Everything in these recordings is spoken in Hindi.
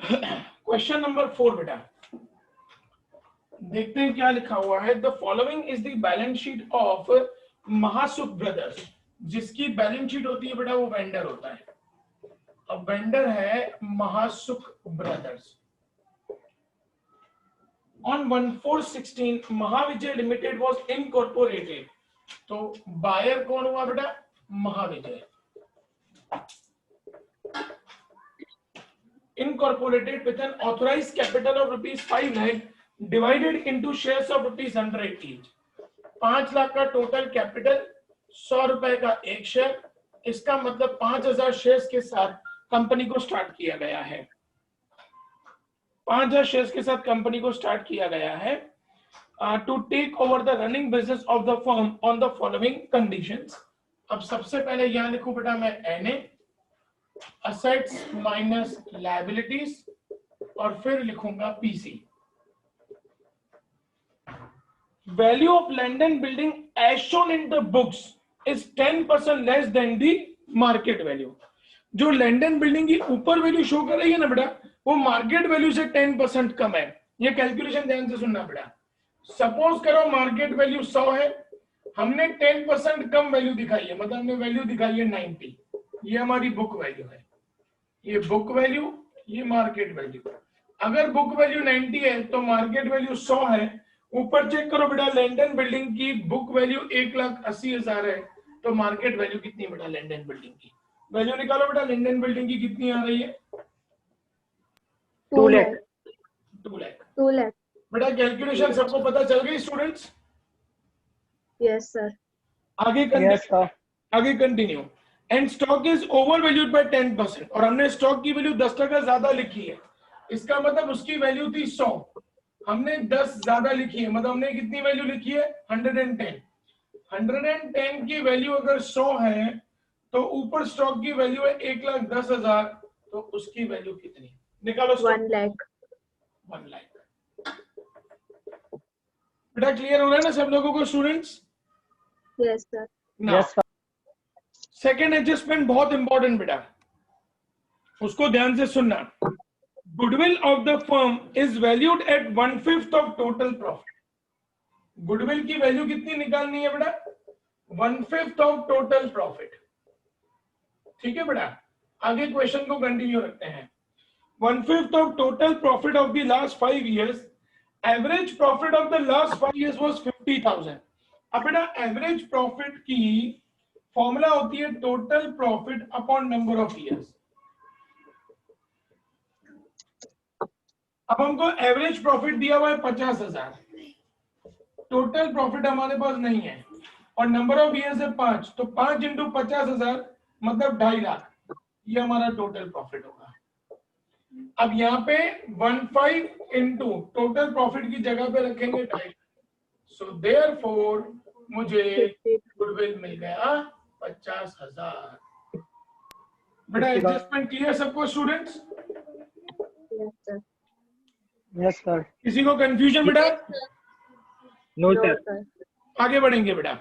क्वेश्चन नंबर 4 बेटा, देखते हैं क्या लिखा हुआ है। The following is the balance sheet of Mahasukh brothers. जिसकी बैलेंस शीट होती है बेटा वो वेंडर होता है। अब वेंडर है Mahasukh brothers. On 1/4/16 Mahavijay limited was incorporated. तो बायर कौन हुआ बेटा? महाविजय। Incorporated with an authorized capital of ₹5 lakh divided into shares of ₹100 each। 5 lakh का टोटल कैपिटल, 100 रुपए का एक शेयर। इसका मतलब 5000 शेयर्स के साथ कंपनी को स्टार्ट किया गया है। 5000 शेयर्स के साथ कंपनी को स्टार्ट किया गया है to take over the running business of the firm on the following conditions. अब सबसे पहले यहां लिखूं बेटा मैं एनए, असेट्स माइनस लायबिलिटीज, और फिर लिखूंगा PC. Value of land and building as shown in the books is 10% less than the market value. जो लैंड एंड बिल्डिंग की ऊपर वैल्यू शो कर रही है ना बेटा, वो मार्केट वैल्यू से 10% कम है। ये कैलकुलेशन ध्यान से सुनना बेटा। सपोज करो मार्केट वैल्यू 100 है, हमने 10% कम वैल्यू दिखाई है, मतलब हमने वैल्यू दिखाई है 90। ये हमारी बुक वैल्यू है, ये बुक वैल्यू, ये मार्केट वैल्यू। अगर बुक वैल्यू 90 है तो मार्केट वैल्यू 100 है। ऊपर चेक करो बेटा, लैंड एंड बिल्डिंग की बुक वैल्यू 1,80,000 है, तो मार्केट वैल्यू कितनी बेटा लैंड एंड बिल्डिंग की? वैल्यू निकालो बेटा, लैंड एंड बिल्डिंग की कितनी आ रही है? 2 लाख। 2 लाख। 2 लाख। बेटा कैलकुलेशन सबको पता चल गई स्टूडेंट्स? Yes sir. आगे continue. And stock is over valued by 10%, और हमने स्टॉक की वैल्यू 10% ज्यादा लिखी है। इसका मतलब उसकी वैल्यू थी 100, हमने 10 ज्यादा लिखी है, मतलब हमने कितनी वैल्यू लिखी है? 110। 110 की वैल्यू अगर 100 है तो ऊपर स्टॉक की वैल्यू है 1,10,000, तो उसकी वैल्यू कितनी? निकालो। 1 लाख। 1 लाख। बेटा क्लियर हो रहा है ना सब लोगों को students? Yes sir. Yes. Second adjustment बहुत इंपॉर्टेंट बेटा, उसको ध्यान से सुनना। Goodwill of the firm is valued at 1/5 of total profit. Goodwill की वैल्यू कितनी निकालनी है बेटा? 1/5 ऑफ टोटल प्रॉफिट। ठीक है बेटा, आगे क्वेश्चन को कंटिन्यू रखते हैं। 1/5 of total profit of the last 5 years। Average profit of the last 5 years was 50,000। अब बेटा एवरेज प्रॉफिट की फॉर्मूला होती है total profit upon number of years. अब हमको एवरेज प्रॉफिट दिया हुआ है 50,000, टोटल प्रॉफिट हमारे पास नहीं है, और नंबर ऑफ ईयर्स है 5, तो 5 इंटू 50,000 मतलब 2.5 लाख। ये हमारा टोटल प्रॉफिट होगा। अब यहाँ पे 15 इंटू टोटल प्रॉफिट की जगह पे रखेंगे 2.5, सो देयरफॉर मुझे गुडविल मिल गया 50,000। बेटा एडजस्टमेंट क्लियर सबको students? Yes sir. Yes sir. किसी को कंफ्यूजन बेटा? No sir. आगे बढ़ेंगे बेटा।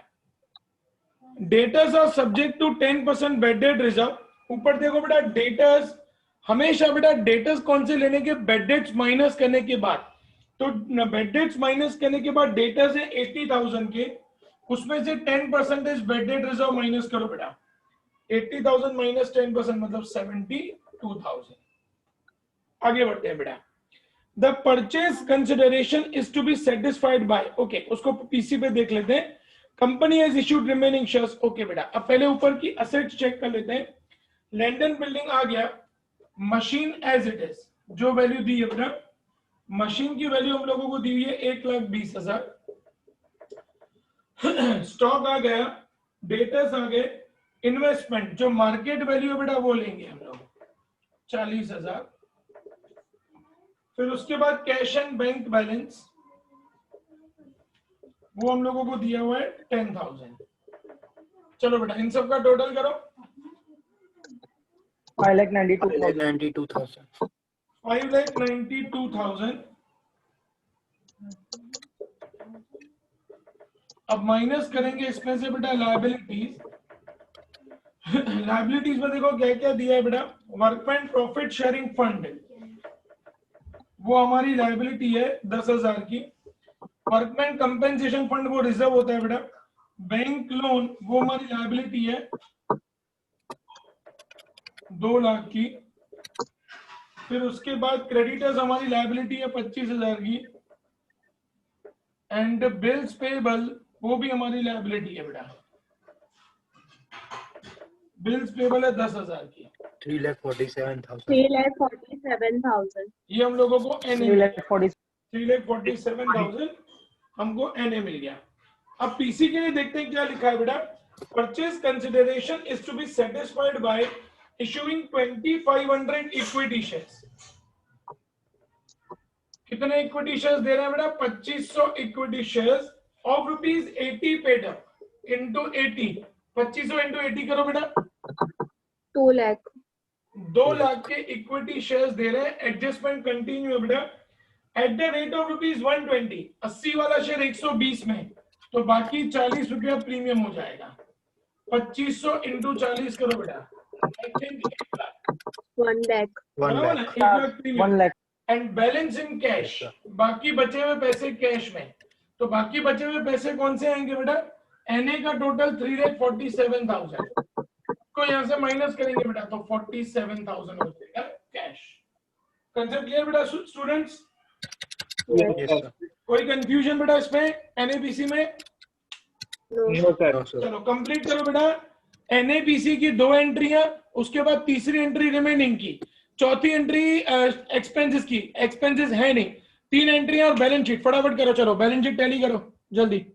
Debtors are subject to 10% bad debt reserve. ऊपर देखो बेटा, डेटर्स हमेशा बेटा डेटर्स कौन से लेने के? बेड डेट्स माइनस करने के बाद। तो बेड डेट्स माइनस करने के बाद डेटर्स है 80,000 के, उसमें से 10% बेड डेट रिजर्व माइनस करो बेटा। 80,000 माइनस 10% मतलब 72,000। आगे बढ़ते हैं बेटा। The purchase consideration is to be satisfied by, okay उसको पीसी पे देख लेते हैं। Company has issued remaining shares, okay बेटा। अब पहले ऊपर की असेट्स चेक कर लेते हैं। लैंड एंड बिल्डिंग आ गया, मशीन एज इट इज जो वैल्यू दी है बेटा, मशीन की वैल्यू हम लोगों को दी हुई है 1,20,000। स्टॉक आ गया, डेटर्स आ गए, इन्वेस्टमेंट जो मार्केट वैल्यू है बेटा वो लेंगे हम लोग 40,000। फिर उसके बाद कैश एंड बैंक बैलेंस वो हम लोगों को दिया हुआ है 10,000। चलो बेटा इन सब का टोटल करो। 5,92,000। 5,92,000। अब माइनस करेंगे इसमें से बेटा लायबिलिटीज। लायबिलिटीज में देखो क्या क्या दिया है बेटा। वर्कमैन प्रॉफिट शेयरिंग फंड वो हमारी लायबिलिटी है 10,000 की। वर्कमैन कंपेंसेशन फंड वो रिजर्व होता है बेटा। बैंक लोन वो हमारी लायबिलिटी है 2 लाख की। फिर उसके बाद क्रेडिटर्स हमारी लायबिलिटी है 25,000 की। एंड बिल्स पेबल वो भी हमारी लायबिलिटी है बेटा। बिल्स पेबल है 10,000 की। 3,47,000. 3,47,000. ये हम लोगों को एनए मिल गया। 3,40,000. 3,47,000 हमको एनए मिल गया। अब पीसी के लिए देखते हैं क्या लिखा है बेटा। Purchase consideration is to be satisfied by issuing 2,500 equity shares. कितने इक्विटी शेयर्स दे रहे हैं बेटा? 2,500 equity shares of ₹80 paid up into 80। 2,500 into 80 करो बेटा। 2 lakh. 2 लाख के इक्विटी शेयर्स दे रहे हैं। एडजस्टमेंट कंटिन्यू है बेटा। At the rate of ₹120। 80 वाला शेयर 120 में, तो बाकी 40 रुपया प्रीमियम हो जाएगा। 2,500 इंटू 40 करो बेटा। I think 1 lakh 1 lakh. 1 बराबर ना? lakh. 1 lakh 1 premium. lakh. And balance in cash, बाकी बचे हुए पैसे कैश में। तो बाकी बचे हुए पैसे कौन से आएंगे बेटा? एनए का टोटल 3,47,000 को यहां से माइनस करेंगे बेटा, तो 47,000 हो जाएगा कैश। कंसेप्ट क्लियर बेटा स्टूडेंट्स? Yes. Yes, sir. कोई कंफ्यूजन बेटा इसमें एनएपीसी में? No. No, sir. चलो कंप्लीट करो बेटा। एनएपीसी की 2 एंट्रियां, उसके बाद तीसरी एंट्री रिमेनिंग की, चौथी एंट्री एक्सपेंसेस की। एक्सपेंसेस है नहीं। 3 एंट्रियां और बैलेंस शीट। फटाफट करो, चलो बैलेंस शीट टैली करो जल्दी।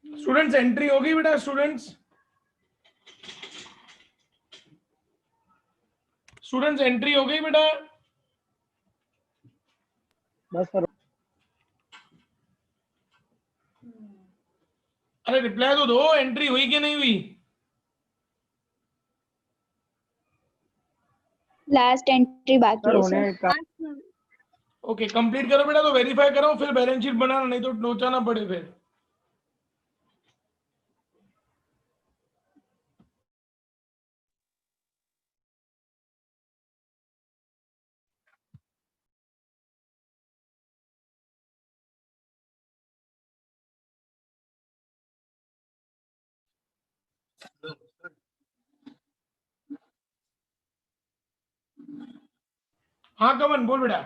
स्टूडेंट्स एंट्री होगी बेटा? स्टूडेंट्स एंट्री हो गई बेटा? बस सर। अरे रिप्लाई तो दो, एंट्री हुई कि नहीं हुई? लास्ट एंट्री बाकी सर है होने सर। का ओके कंप्लीट करो बेटा, तो वेरीफाई करो फिर बैलेंस शीट बनाना, नहीं तो लोचाना पड़े फिर। हाँ कमन बोल बेटा।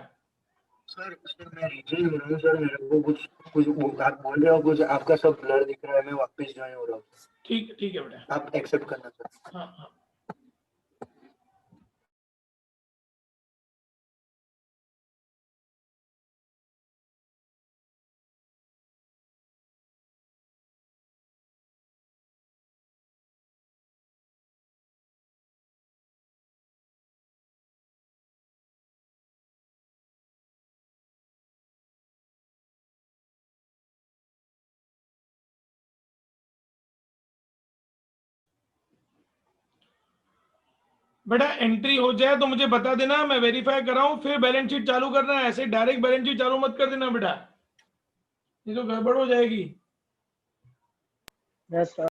सर मैं रीजन हो रहा हूँ सर, मेरे को कुछ कुछ आप बोल रहे हो, कुछ आपका सब ब्लर दिख रहा है, मैं वापस ज्वाइन हो रहा हूँ। ठीक है बेटा। आप एक्सेप्ट करना सर। हाँ। बेटा एंट्री हो जाए तो मुझे बता देना, मैं वेरीफाई कर रहा हूँ, फिर बैलेंस शीट चालू करना है। ऐसे डायरेक्ट बैलेंस शीट चालू मत कर देना बेटा, ये तो गड़बड़ हो जाएगी। Yes sir.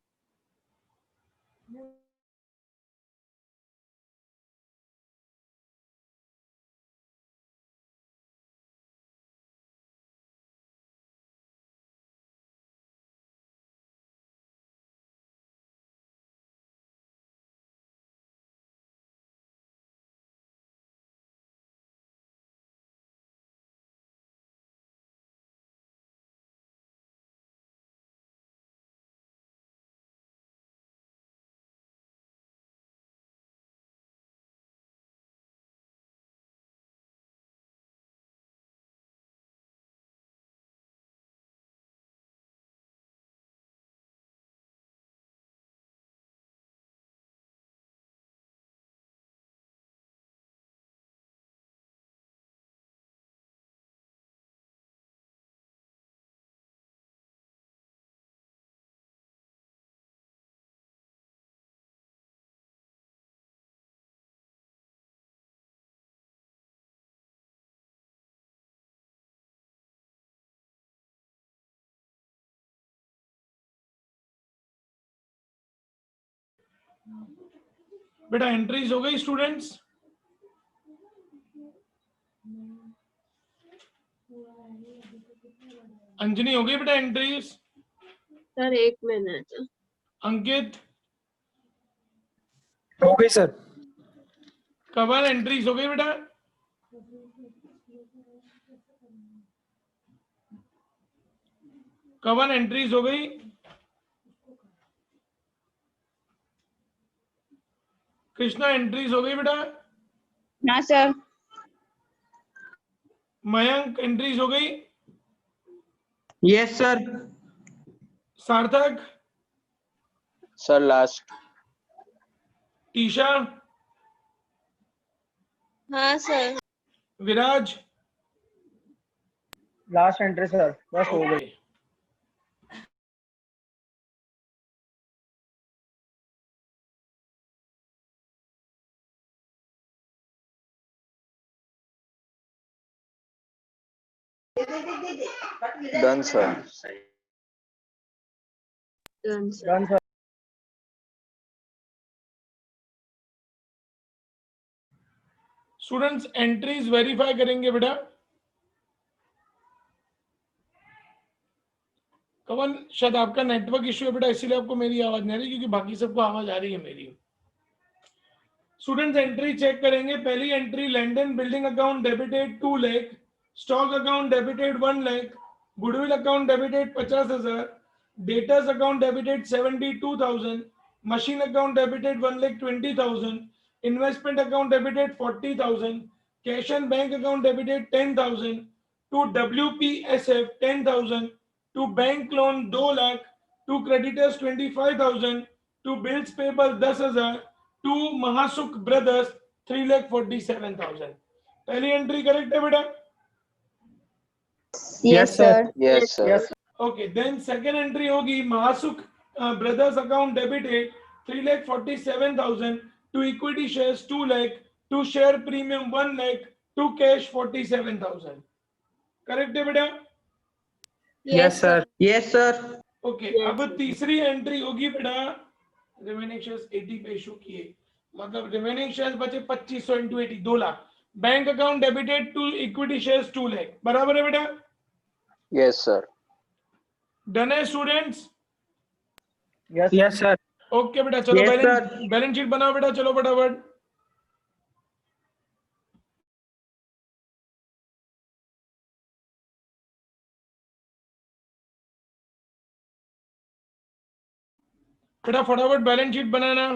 बेटा एंट्रीज हो गई स्टूडेंट्स? अंजनी हो गई बेटा एंट्रीज? Sir 1 minute. अंकित? हो गई सर। कवन एंट्रीज हो गई बेटा? कवन एंट्रीज हो गई? कृष्णा एंट्रीज हो गई बेटा? ना सर। मयंक एंट्रीज हो गई? Yes sir. Sarthak? Sir last. Tisha? हाँ sir. Viraj? Last entry sir, बस हो गई। Okay done sir. Done sir. Done sir. Students entries verify करेंगे बेटा। कवन शायद आपका नेटवर्क इश्यू है बेटा, इसीलिए आपको मेरी आवाज नहीं आ रही, क्योंकि बाकी सबको आवाज आ रही है मेरी। स्टूडेंट्स एंट्री चेक करेंगे। पहली entry land and building account debited 2 lakh, stock account debited 1 lakh, goodwill account debited 50,000, debtors account debited 72,000, machine account debited 1,20,000, investment account debited 40,000, cash and bank account debited 10,000, to WPSF 10,000, to bank loan 2 lakh, to creditors 25,000, to bills payable 10,000, to Mahasukh brothers 3,47,000। पहली एंट्री करेक्ट है बेटा? Yes, sir. Yes, sir. Yes. Okay, then second entry होगी Mahasukh brothers account debited 3,47,000, to equity shares 2 lakh, to share premium 1 lakh, to cash 47,000। Correct है बेटा? Yes, sir. Yes, sir. Okay, Yes, अब sir. तीसरी एंट्री होगी बेटा, रिमेनिंग शेयर्स 80 पे इशू किए, मतलब रिमेनिंग शेयर्स बचे 2500 into 80, 2 lakh. Bank account debited to equity shares 2 lakh, बराबर है बेटा? Yes, sir. डन है students? Yes. Yes, sir. Okay बेटा, चलो Yes, बैलेंस शीट बनाओ बेटा, चलो फटाफट। बेटा फटाफट बैलेंस शीट बनाना।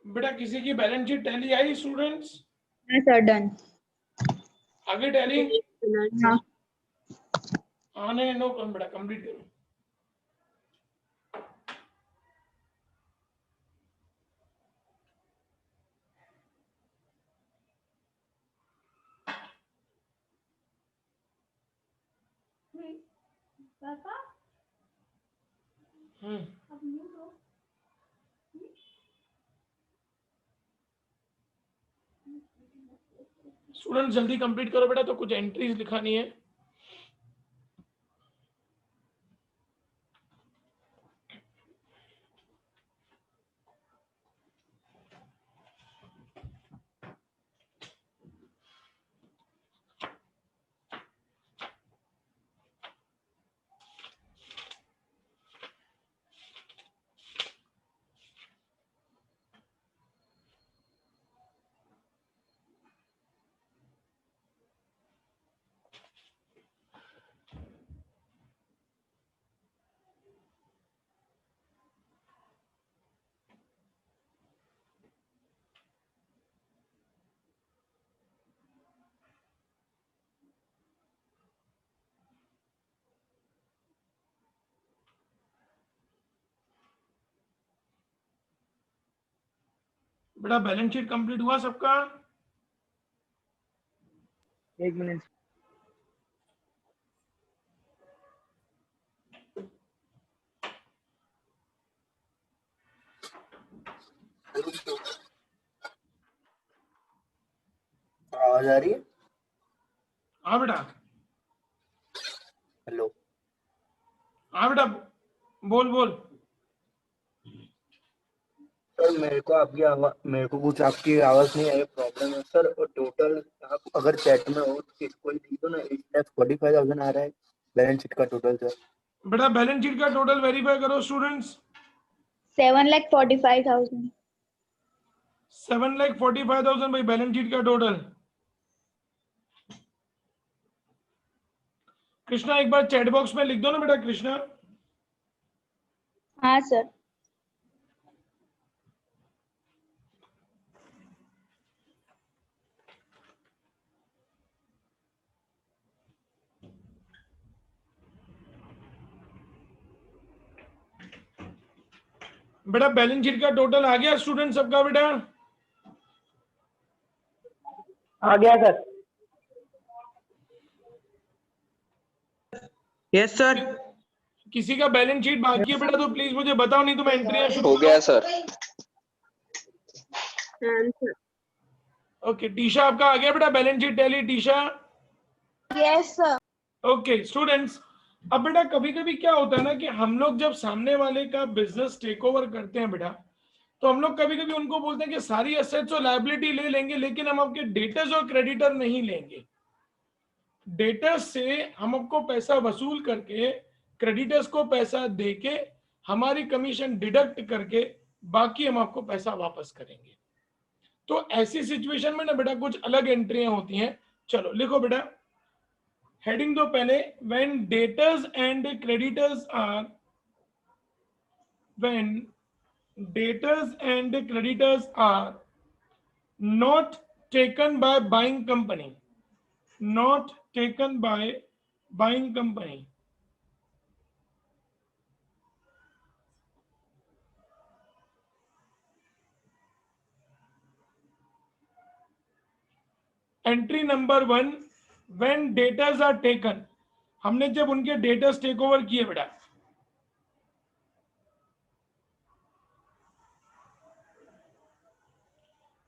बेटा किसी की बैलेंस शीट टैली आई स्टूडेंट्स? Yes, sir. Done. आगे टैली हाँ. आने नो कम बेटा, कंप्लीट करो। स्टूडेंट जल्दी कंप्लीट करो बेटा, तो कुछ एंट्रीज लिखानी है। बेटा बैलेंस शीट कंप्लीट हुआ सबका? 1 मिनट। आवाज आ रही है? हाँ बेटा, हेलो। हाँ बेटा, बोल बोल। सर मेरे को कुछ आपकी आवाज नहीं आई, प्रॉब्लम है सर। और टोटल आप अगर चैट में हो तो इसको ही लिख दो ना, 8,45,000 आ रहा है बैलेंस शीट का टोटल सर। बेटा बैलेंस शीट का टोटल वेरीफाई करो स्टूडेंट्स। 7,45,000. 7,45,000 भाई बैलेंस शीट का टोटल। कृष्णा एक बार चैट बॉक्स में लिख दो ना बेटा, कृष्णा। हाँ सर. बेटा बैलेंस शीट का टोटल आ गया स्टूडेंट सबका बेटा? आ गया सर। Yes sir. किसी का बैलेंस शीट बाकी है बेटा तो प्लीज मुझे बताओ, नहीं तो मैं एंट्रियां शुरू हो गया सर। आंसर। ओके टीशा आपका आ गया बेटा balance sheet tally? Trisha Yes sir. Okay students, अब बेटा कभी कभी क्या होता है ना कि हम लोग जब सामने वाले का बिजनेस टेक ओवर करते हैं बेटा, तो हम लोग कभी कभी उनको बोलते हैं कि सारी एसेट्स और लायबिलिटी ले लेंगे लेकिन हम आपके डेटर्स और क्रेडिटर नहीं लेंगे। डेटर्स से हम आपको पैसा वसूल करके क्रेडिटर्स को पैसा देके हमारी कमीशन डिडक्ट करके बाकी हम आपको पैसा वापस करेंगे। तो ऐसी सिचुएशन में ना बेटा कुछ अलग एंट्रियां होती हैं। चलो लिखो बेटा, हेडिंग दो पहले, when debtors and creditors are not taken by buying company, not taken by buying company, entry number 1, when debtors are taken, हमने जब उनके डेटर्स टेक ओवर किए बेटा,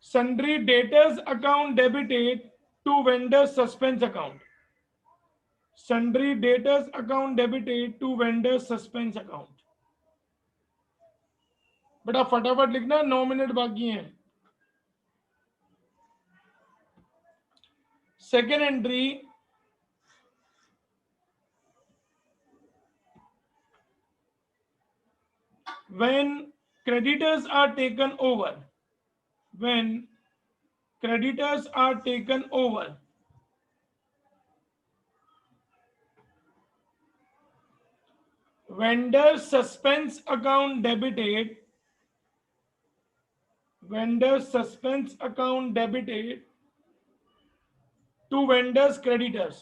sundry debtors account debited to vendor suspense account, sundry debtors account debited to vendor suspense account। बेटा फटाफट लिखना, 9 मिनट बाकी हैं। Second entry, when creditors are taken over, when creditors are taken over, vendor suspense account debited, vendor suspense account debited to vendors creditors।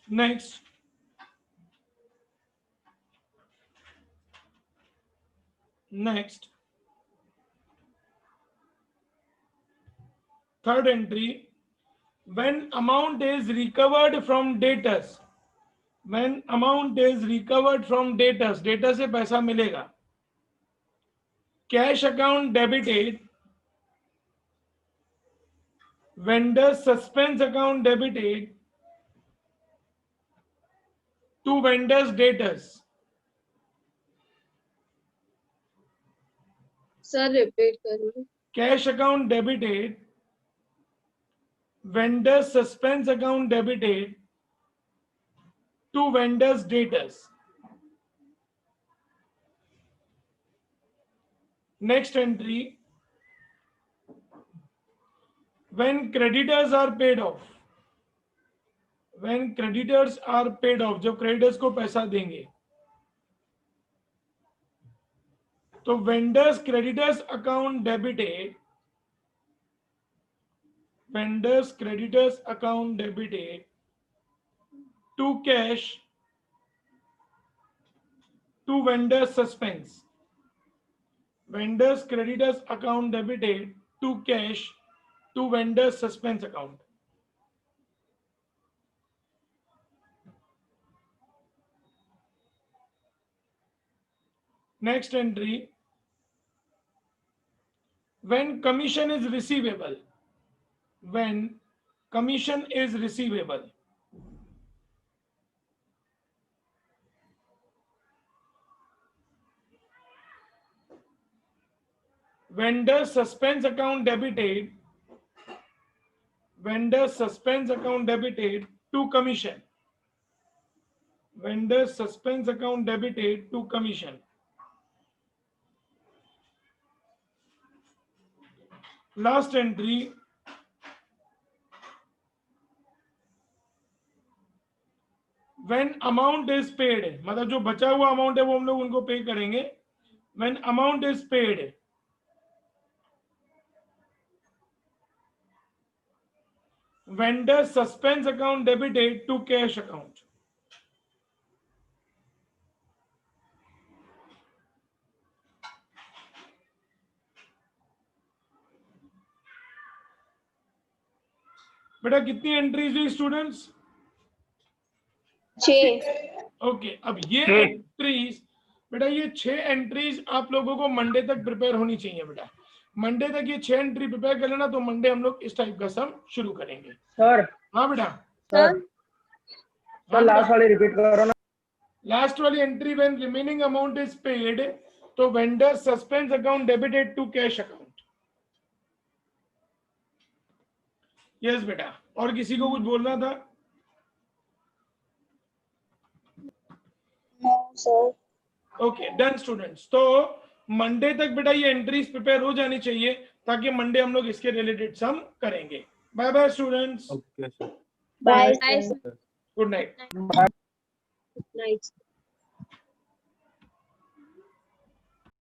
Next, third entry, when amount is recovered from debtors, when amount is recovered from debtors, debtor से पैसा मिलेगा, cash account debited, vendor suspense account debited to vendors debtors. Sir repeat करिए. Cash account debited, vendor suspense account debited to vendors debtors. Next entry, when creditors are paid off, when creditors are paid off, जब creditors को पैसा देंगे तो vendors creditors account debited, vendors creditors account debited to cash to vendors suspense, vendors creditors account debited to cash to vendors suspense account. Next entry, when commission is receivable, when commission is receivable, vendor suspense account debited, vendor suspense account debited to commission, vendor suspense account debited to commission. Last entry, when amount is paid, मतलब जो बचा हुआ अमाउंट है वो हम लोग उनको पे करेंगे. When amount is paid, vendor suspense account debited to cash account. बेटा कितनी एंट्रीज हुई स्टूडेंट्स? 6. ओके, अब ये एंट्रीज, बेटा ये 6 एंट्रीज आप लोगों को मंडे तक प्रिपेयर होनी चाहिए. बेटा मंडे तक ये 6 एंट्री प्रिपेयर कर लेना, तो मंडे हम लोग इस टाइप का सम शुरू करेंगे. सर. हाँ बेटा. सर लास्ट वाली रिपीट करो ना. लास्ट वाली entry, when remaining amount is paid, तो vendor suspense account debited to cash account. Yes बेटा, और किसी को कुछ बोलना था? No, sir. Okay done students. तो मंडे तक बेटा ये एंट्रीज प्रिपेयर हो जानी चाहिए, ताकि मंडे हम लोग इसके रिलेटेड सम करेंगे. Bye bye students. Okay sir. Bye. Bye, good night. Good night.